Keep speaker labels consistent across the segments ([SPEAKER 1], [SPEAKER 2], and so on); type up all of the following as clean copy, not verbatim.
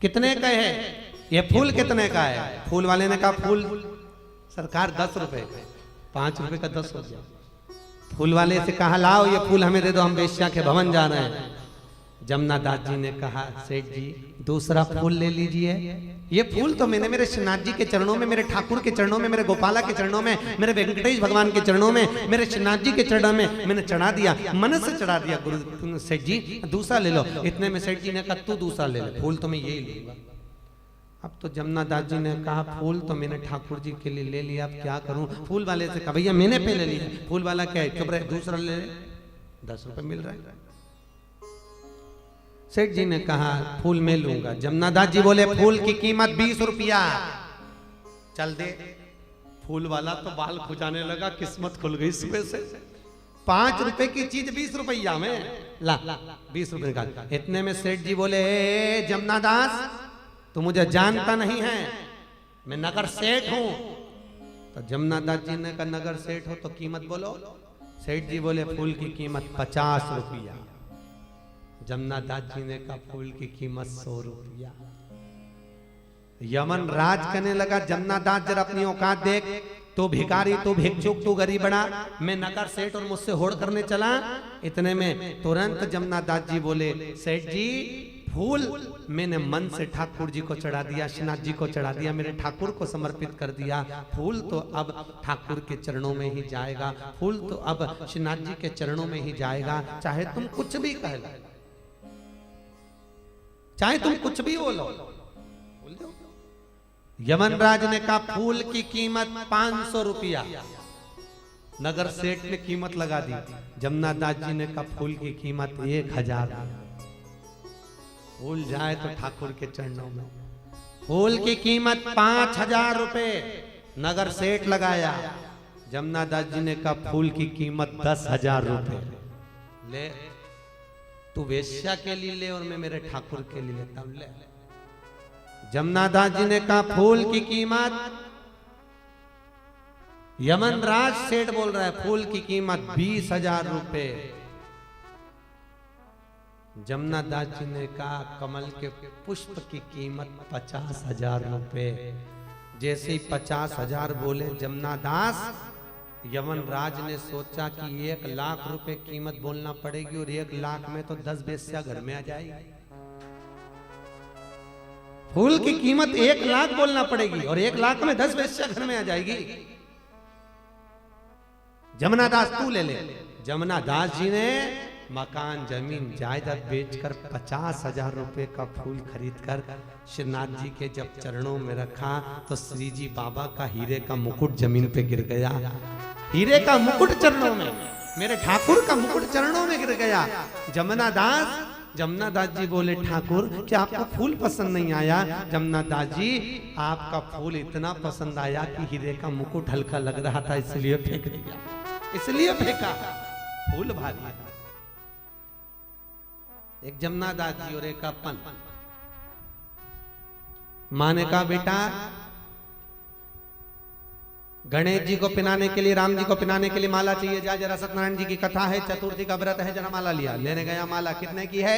[SPEAKER 1] कितने का है ये फूल, कितने का है? फूल वाले ने कहा फूल सरकार 10 रुपए का, 5 रुपए का 10 हो गया। फूल वाले से कहा लाओ ये फूल हमें दे दो, हम वेश्या के भवन जा रहे हैं। जमुना दास जी ने कहा सेठ जी दूसरा फूल ले लीजिए, ये फूल तो मैंने मेरे श्रीनाथ जी के चरणों में, मेरे ठाकुर के चरणों में, मेरे गोपाला के चरणों में, मेरे वेंकटेश भगवान के चरणों में, मेरे श्रीनाथ जी के चरणों में मैंने चढ़ा दिया, मन से चढ़ा दिया। गुरु सेठ जी दूसरा ले लो। इतने में सेठ जी ने कहा तू दूसरा ले ले, फूल तो मैं यही लूंगा। अब तो जमुना दास जी ने कहा फूल तो मैंने ठाकुर जी के लिए ले लिया, अब क्या करूं? फूल वाले से कहा भैया मैंने पहले लिया। फूल वाला क्या है, चुप रहे, दूसरा ले ले, 10 रुपए मिल रहा है। सेठ जी ने कहा फूल मैं लूंगा। जमुना दास जी बोले फूल की कीमत 20 रुपया, चल दे। फूल वाला तो बाल खुजाने लगा, किस्मत खुल गई सुबह से। 5 रुपए की चीज 20 रुपया में ला 20 रुपए निकाल। इतने में सेठ जी बोले जमुना दास तू मुझे जानता नहीं है, मैं नगर सेठ हूं। तो जमुना दास जी ने कहा नगर सेठ हो तो कीमत बोलो। सेठ जी बोले फूल की कीमत 50 रुपया। जमुना दास जी ने कहा फूल की कीमत 100 रुपया। यमन राज करने लगा, जमुना दास जरा अपनी औकात देख, तू भिखारी, तू भिक्षुक, तू गरीब बड़ा, मैं नगर सेठ और मुझसे होड़ करने चला। इतने में तुरंत जमुना दास जी बोले सेठ जी फूल मैंने मन से ठाकुर जी को चढ़ा दिया, श्रीनाथ जी को चढ़ा दिया, मेरे ठाकुर को समर्पित कर दिया। फूल तो अब ठाकुर के चरणों में ही जाएगा, फूल तो अब श्रीनाथ जी के चरणों में ही जाएगा। चाहे तुम कुछ भी कह लो, चाहे तुम कुछ भी बोलो। यमनराज ने कहा फूल की कीमत 500 रुपया। नगर सेठ ने कीमत लगा दी। जमुना दास जी ने कहा फूल की कीमत 1000। फूल जाए तो ठाकुर के चरणों में। फूल की कीमत 5000 रुपए नगर सेठ लगाया। जमुना दास जी ने कहा फूल की कीमत 10,000 रुपए। ले तू वेश्या के लिए ले और मैं मेरे ठाकुर के लिए लेता हूं, ले। जमुना दास जी ने कहा फूल की कीमत, यमनराज सेठ बोल रहा है फूल की कीमत 20,000 रुपए। जमुना दास जी ने कहा कमल के पुष्प की कीमत 50,000 रुपए। जैसे ही 50,000 बोले जमुना दास, यमनराज ने सोचा कि 1 लाख रुपए कीमत बोलना पड़ेगी और 1 लाख में तो 10 वेश्या घर में आ जाएगी। फूल की कीमत 1 लाख बोलना पड़ेगी और 1 लाख में 10 वेश्या घर में आ जाएगी। जमुना दास तू ले ले। जमुना दास जी ने मकान जमीन जायदाद बेचकर 50,000 रुपए का फूल खरीदकर श्रीनाथ जी के जब चरणों में रखा तो श्री जी बाबा का हीरे का मुकुट जमीन पे गिर गया। हीरे का मुकुट चरणों में, मेरे ठाकुर का मुकुट चरणों में गिर गया। जमुना दास जी बोले ठाकुर क्या आपको फूल पसंद नहीं आया? जमुना दास जी आपका फूल इतना पसंद आया कि हीरे का मुकुट हल्का लग रहा था, इसलिए फेंक दिया, इसलिए फेंका। फूल भारी। एक जमुना दास जी और एक अपन। माँ ने कहा बेटा गणेश जी को पिनाने के लिए, राम जी को पिनाने के लिए माला चाहिए, जा जरा सत्यनारायण जी की कथा है, चतुर्थी का व्रत है, जरा माला लिया। लेने गया, माला कितने की है?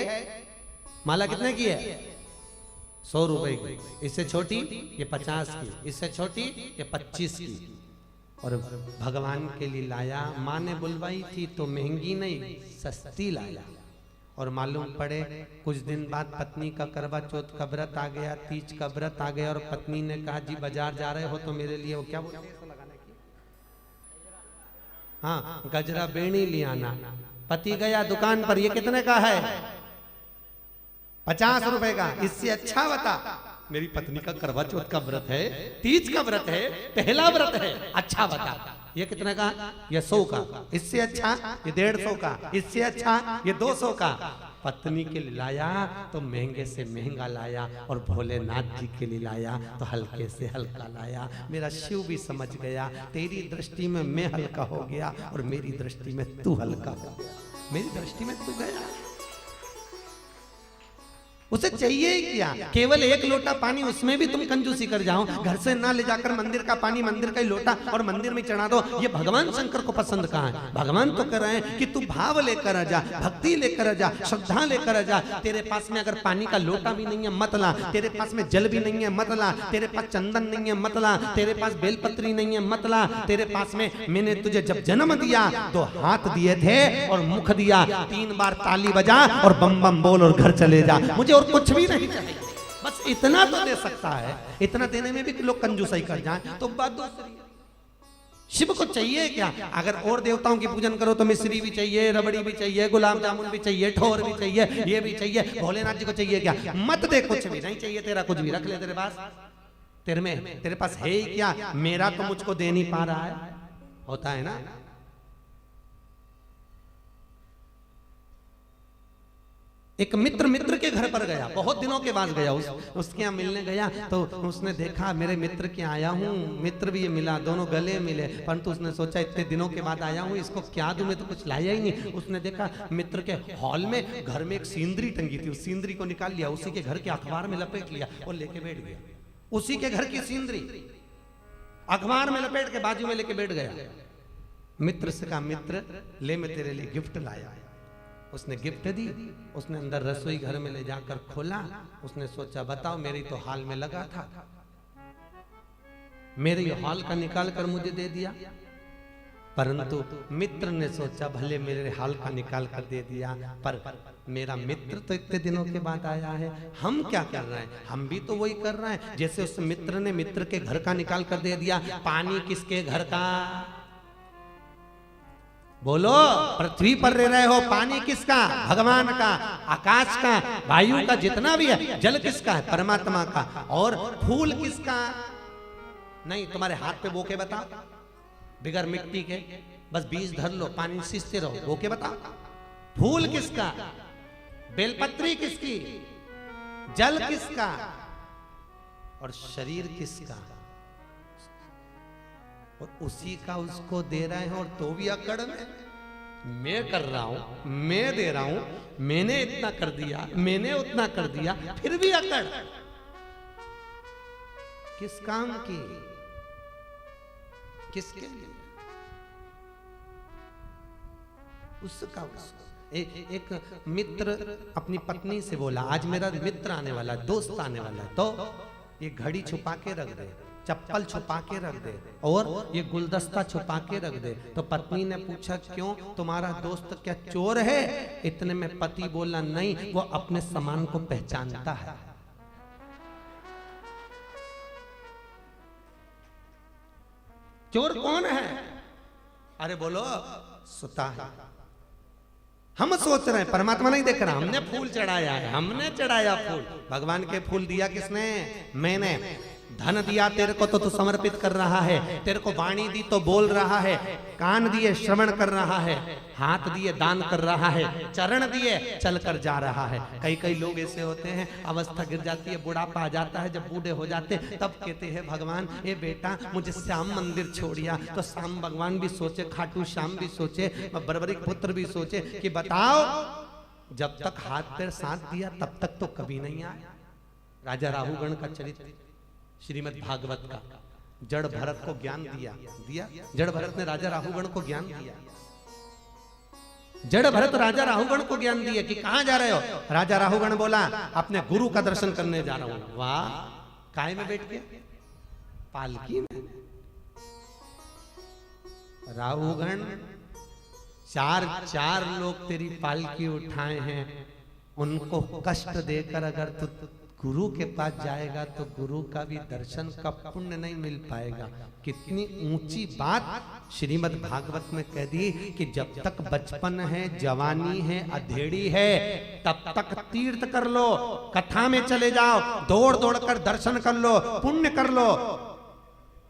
[SPEAKER 1] माला कितने की है? 100 रुपए की। इससे छोटी ये 50 की, इससे छोटी ये 25 की। और भगवान के लिए लाया। माँ ने बुलवाई थी तो महंगी नहीं सस्ती लाया। और मालूम पड़े कुछ दिन बाद पत्नी का करवा चौथ का व्रत आ गया, तीज का व्रत आ गया और पत्नी ने कहा जी बाजार जा रहे हो तो मेरे लिए वो क्या बोलते हैं हाँ गजरा बेणी ले आना। पति गया दुकान पर, ये कितने का है? 50 रुपए का। इससे अच्छा बता, मेरी पत्नी का करवा चौथ का व्रत है, तीज का व्रत है, पहला व्रत है, अच्छा बता ये कितने का? ये 100 का। इससे अच्छा ये 150 का। इससे अच्छा ये 200 का। पत्नी के लिए लाया तो महंगे से महंगा लाया और भोलेनाथ जी के लिए लाया तो हल्के से हल्का लाया। मेरा शिव भी समझ गया तेरी दृष्टि में मैं हल्का हो गया और मेरी दृष्टि में तू हल्का हो गया, मेरी दृष्टि में तू गया। उसे चाहिए ही क्या? केवल एक लोटा पानी, उसमें भी तुम कंजूसी कर जाओ, घर से ना ले जाकर मंदिर का पानी, मंदिर का ही लोटा और मंदिर में चढ़ा दो। ये भगवान शंकर को पसंद कहाँ है? भगवान तो कह रहे हैं कि तू भाव लेकर आ जा, भक्ति लेकर आ जा, श्रद्धा लेकर आ जा। तेरे पास में अगर पानी का लोटा भी नहीं है मत ला, तेरे पास में जल भी नहीं है मत ला, तेरे पास चंदन नहीं है मत ला, तेरे पास बेलपत्री नहीं है मत ला, तेरे पास में मैंने तुझे जब जन्म दिया तो हाथ दिए थे और मुख दिया, 3 बार ताली बजा और बम बम बोल और घर चले जा, मुझे और कुछ भी नहीं चाहिए, बस इतना तो दे सकता है। इतना देने में भी लोग कंजूसाई कर जाएं तो बात दूसरी है। शिव को चाहिए क्या? अगर और देवताओं की पूजन करो तो मिश्री भी चाहिए, रबड़ी भी चाहिए, गुलाब जामुन भी चाहिए, ठोर भी चाहिए, ये भी चाहिए। भोलेनाथ जी को चाहिए क्या? मत दे, कुछ भी नहीं चाहिए तेरा, कुछ भी रख ले तेरे पास, तेरे पास है ही क्या? मेरा तो मुझको दे नहीं पा रहा है, होता है ना। एक मित्र के घर पर गया, बहुत दिनों के बाद गया, उसके यहाँ मिलने गया तो उसने देखा मेरे मित्र के आया हूँ, मित्र भी मिला, दोनों गले मिले, परंतु उसने सोचा इतने दिनों के बाद आया हूँ, इसको क्या दूं, मैं तो कुछ लाया ही नहीं। उसने देखा मित्र के हॉल में घर में एक सींदरी टंगी थी, उस सींदरी को निकाल लिया, उसी के घर के अखबार में लपेट लिया और लेके बैठ गया। उसी के घर की सींदरी अखबार में लपेट के बाजू में लेके बैठ गया। मित्र से कहा, मित्र ले, मैं तेरे लिए गिफ्ट लाया। उसने गिफ्ट दी, उसने अंदर रसोई घर में ले जाकर खोला। उसने सोचा बताओ, मेरी तो हाल में लगा था, मेरे हाल का निकाल कर मुझे दे दिया। परंतु मित्र ने सोचा भले मेरे हाल का निकाल कर दे दिया, पर मेरा मित्र तो इतने दिनों के बाद आया है, हम क्या कर रहे हैं? हम भी तो वही कर रहे हैं जैसे उस मित्र ने मित्र के घर का निकाल कर दे दिया। पानी किसके घर का? बोलो, पृथ्वी पर रह रहे हो, पानी किसका? भगवान का। आकाश का, वायु का, जितना भी है, जल किसका है? परमात्मा का। और फूल किसका? नहीं, तुम्हारे हाथ पे बोके बताओ, बिगर मिट्टी के, बस बीज धर लो, पानी सींचते रहो, बोके बताओ। फूल किसका? बेलपत्री किसकी? जल किसका? और शरीर किसका? और उसी का उसको दे रहे हैं, और तो भी अकड़ में मैं कर रहा हूं, मैं दे रहा हूं, मैंने इतना कर दिया, मैंने उतना कर दिया, फिर भी अकड़। किस काम की? किसके लिए? उसका उसको। एक मित्र अपनी पत्नी से बोला, आज मेरा मित्र आने वाला है, दोस्त आने वाला है, तो ये घड़ी छुपा के रख दे, चप्पल छुपा के रख दे, और ये गुलदस्ता छुपा के रख दे। तो पत्नी ने पूछा, क्यों, तुम्हारा दोस्त क्या चोर है? इतने में पति बोला, नहीं, वो अपने सामान को पहचानता है। चोर कौन है? अरे बोलो, सुता है। हम सोच रहे हैं परमात्मा नहीं देख रहा, हमने फूल चढ़ाया है, हमने चढ़ाया फूल। भगवान के फूल दिया किसने? मैंने। धन दिया तेरे को तो तू समर्पित कर रहा है, तेरे को वाणी दी तो बोल रहा है, कान दिए श्रवण कर रहा है, हाथ दिए दान कर रहा है, चरण दिए चल कर जा रहा है। कई लोग ऐसे होते हैं, अवस्था गिर जाती है, बुढ़ापा आ जाता है, जब बूढ़े हो जाते तब कहते हैं भगवान ये बेटा मुझे श्याम मंदिर छोड़िया। तो श्याम भगवान भी सोचे, खाटू श्याम भी सोचे, बर्बरिक पुत्र भी सोचे कि बताओ, जब तक हाथ पैर साथ दिया तब तक तो कभी नहीं आया। राजा राहुगण का चरित्र श्रीमद् भागवत का। जड़ भरत को ज्ञान दिया, जड़ भरत ने राजा राहुगण को ज्ञान दिया। जड़ भरत राजा राहुगण को ज्ञान दिया कि कहां जा रहे हो? राजा राहुगण बोला, अपने गुरु का दर्शन करने जा रहा हूं। वाह, काय में बैठ के? पालकी में। राहुगण, चार लोग तेरी पालकी उठाए हैं, उनको कष्ट देकर अगर तू गुरु के पास जाएगा तो गुरु का भी दर्शन का पुण्य नहीं मिल पाएगा। कितनी ऊंची बात श्रीमद् भागवत में कह दी कि जब तक बचपन है, जवानी है, अधेड़ी है, तब तक तीर्थ कर लो, कथा में चले जाओ, दौड़ दौड़ कर दर्शन कर लो, पुण्य कर लो।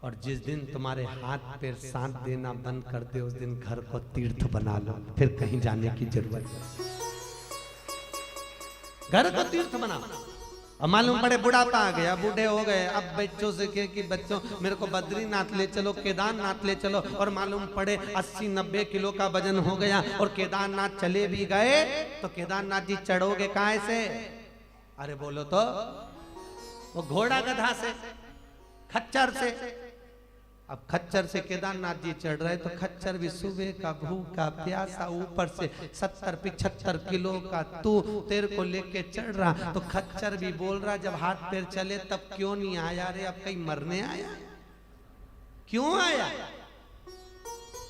[SPEAKER 1] और जिस दिन तुम्हारे हाथ पैर साथ देना बंद कर दे, उस दिन घर को तीर्थ बना लो, फिर कहीं जाने की जरूरत नहीं। घर को तीर्थ बना। अब मालूम पड़े बुढ़ापा आ गया, बूढ़े हो गए, अब बच्चों से कहे कि बच्चों मेरे को बद्रीनाथ ले चलो, केदारनाथ ले चलो, और मालूम पड़े 80-90 किलो का वजन हो गया और केदारनाथ चले भी गए तो केदारनाथ जी चढ़ोगे काहे से? अरे बोलो तो, वो घोड़ा गधा से, खच्चर से। अब खच्चर से केदारनाथ जी चढ़ रहे तो खच्चर भी सुबह का भूखा प्यासा, ऊपर से 70-75 किलो का तू तेरे को लेके चढ़ रहा, तो खच्चर भी बोल रहा जब हाथ पैर चले तब क्यों नहीं आया रे, अब कहीं मरने आया, क्यों आया?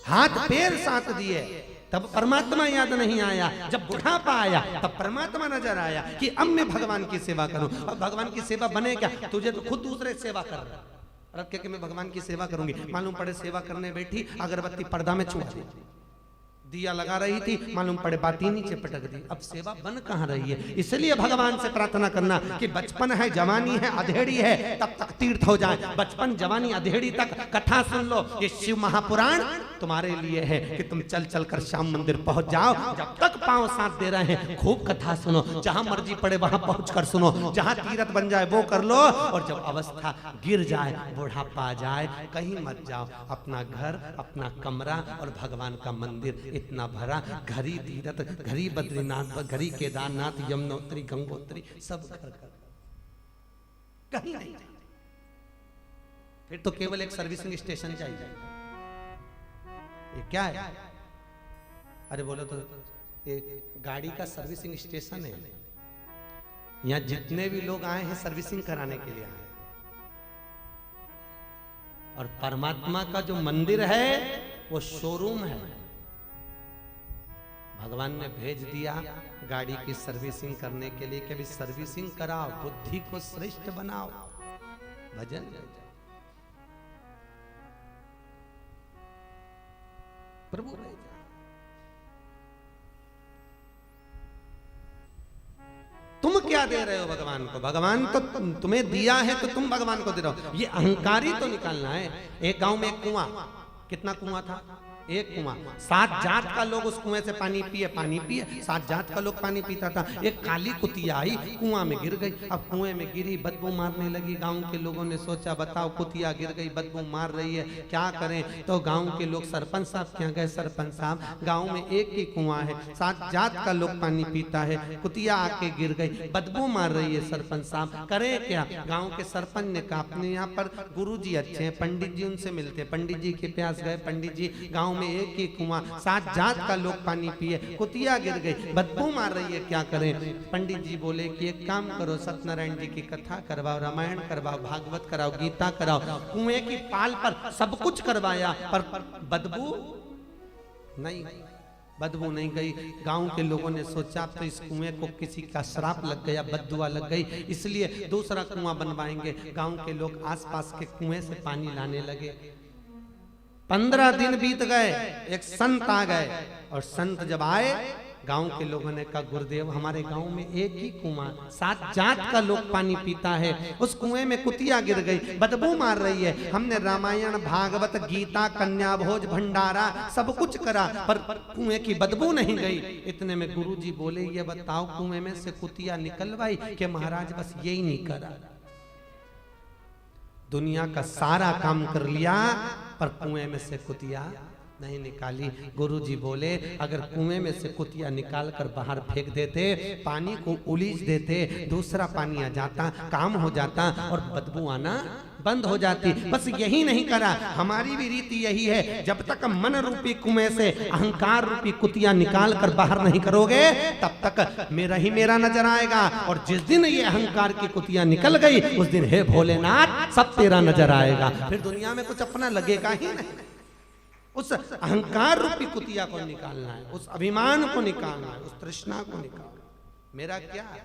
[SPEAKER 1] हाथ पैर साथ दिए तब परमात्मा याद नहीं आया, जब बुढ़ापा आया तब परमात्मा नजर आया कि अब मैं भगवान की सेवा करूं। अब भगवान की सेवा बने क्या, तुझे तो खुद दूसरे सेवा कर रहा है, और अब क्या मैं भगवान की सेवा करूंगी, मालूम पड़े सेवा करने बैठी अगरबत्ती पर्दा में छुआ दी, दिया लगा रही थी, मालूम पड़े बाती नीचे पटक दी, अब सेवा बन कहां रही है। इसलिए भगवान से प्रार्थना करना कि बचपन है, जवानी है, अधेड़ी है, तब तक तीर्थ हो जाए। बचपन जवानी अधेड़ी तक कथा सुन लो, ये शिव महापुराण तुम्हारे लिए है कि तुम चल चल कर श्याम मंदिर पहुंच जाओ। जब तक पांव साथ दे रहे हैं खूब कथा सुनो, जहां मर्जी पड़े वहां पहुंच कर सुनो, जहां तीर्थ बन जाए वो कर लो, और जब अवस्था गिर जाए, बुढ़ापा आ जाए, कहीं मत जाओ, अपना घर, अपना कमरा और भगवान का मंदिर इतना भरा, घरी तीर्थ, घरी बद्रीनाथ, घरी केदारनाथ, यमुनोत्री, गंगोत्री, सब घर कहीं नहीं। फिर तो केवल एक सर्विसिंग स्टेशन चाहिए। ये क्या है? अरे बोलो तो, ये गाड़ी का सर्विसिंग स्टेशन है। यहाँ जितने भी लोग आए हैं सर्विसिंग कराने के लिए आए, और परमात्मा का जो मंदिर है वो शोरूम है। भगवान ने भेज दिया गाड़ी की सर्विसिंग करने के लिए कि अभी सर्विसिंग कराओ, बुद्धि को श्रेष्ठ बनाओ, भजन। प्रभु तुम क्या दे रहे हो भगवान को? भगवान तो तुम्हें दिया है तो तुम भगवान को दे रहे हो। ये अहंकारी तो निकालना है। एक गांव में एक कुआं, कितना कुआं था? एक कुआं, 7 जात का लोग उस कुएं से पानी पिए, 7 जात का लोग पानी पीता था। एक काली कुतिया आई, कुआं में गिर गई। अब कुएं में गिरी, बदबू मारने लगी। गांव के लोगों ने सोचा बताओ कुतिया गिर गई, बदबू मार रही है, क्या करें? तो गांव के लोग सरपंच साहब क्या गए, सरपंच साहब गांव में एक ही कुआं है, 7 जात का लोग पानी पीता है, कुतिया आके गिर गई, बदबू मार रही है, सरपंच साहब करें क्या? गाँव के सरपंच ने कहा अपने यहाँ पर गुरु जी अच्छे हैं, पंडित जी उनसे मिलते। पंडित जी के पास गए। पंडित जी गाँव में एक ही कुआं, 7 जात का लोग पानी पिए, कुतिया गिर गई, बदबू मार रही है, क्या करें? पंडित जी बोले कि एक काम करो, सत्यनारायण जी की कथा करवाओ, रामायण करवाओ, भागवत कराओ, गीता कराओ। कुएं की पाल पर सब कुछ करवाया, पर बदबू नहीं, बदबू नहीं गई। गांव के लोगों ने सोचा तो इस कुएं को किसी का श्राप लग गया, बददुआ लग गई, इसलिए दूसरा कुआं बनवाएंगे। गांव के लोग आसपास के कुएं से पानी लाने लगे। 15 दिन बीत गए, एक संत आ गए, और संत जब आए गांव के लोगों ने कहा गुरुदेव हमारे गांव में एक ही कुआं, 7 जात का लोग पानी पीता है, उस कुएं में कुतिया गिर गई, बदबू मार रही है। हमने रामायण, भागवत, गीता, कन्या भोज, भंडारा सब कुछ करा, पर कुएं की बदबू नहीं गई। इतने में गुरुजी बोले ये बताओ कुएं में से कुतिया निकलवाई कि महाराज बस यही नहीं करा, दुनिया का सारा काम कर लिया पर कुएं में से कुतिया नहीं निकाली। गुरुजी बोले अगर कुएं में से कुतिया निकाल कर बाहर फेंक देते, पानी को उलीच देते, दूसरा पानी आ जाता, काम हो जाता और बदबू आना बंद हो जाती। बस यही नहीं करा। हमारी भी रीति यही है, जब तक मन रूपी कुएं से अहंकार रूपी कुतिया निकाल कर बाहर नहीं करोगे तब तक मेरा ही मेरा नजर आएगा, और जिस दिन ये अहंकार की कुतिया निकल गई उस दिन हे भोलेनाथ सब तेरा नजर आएगा। फिर दुनिया में कुछ अपना लगेगा ही नहीं। उस अहंकार रूपी कुतिया को निकालना है, उस अभिमान को निकालना है, उस तृष्णा को निकालना। मेरा क्या है?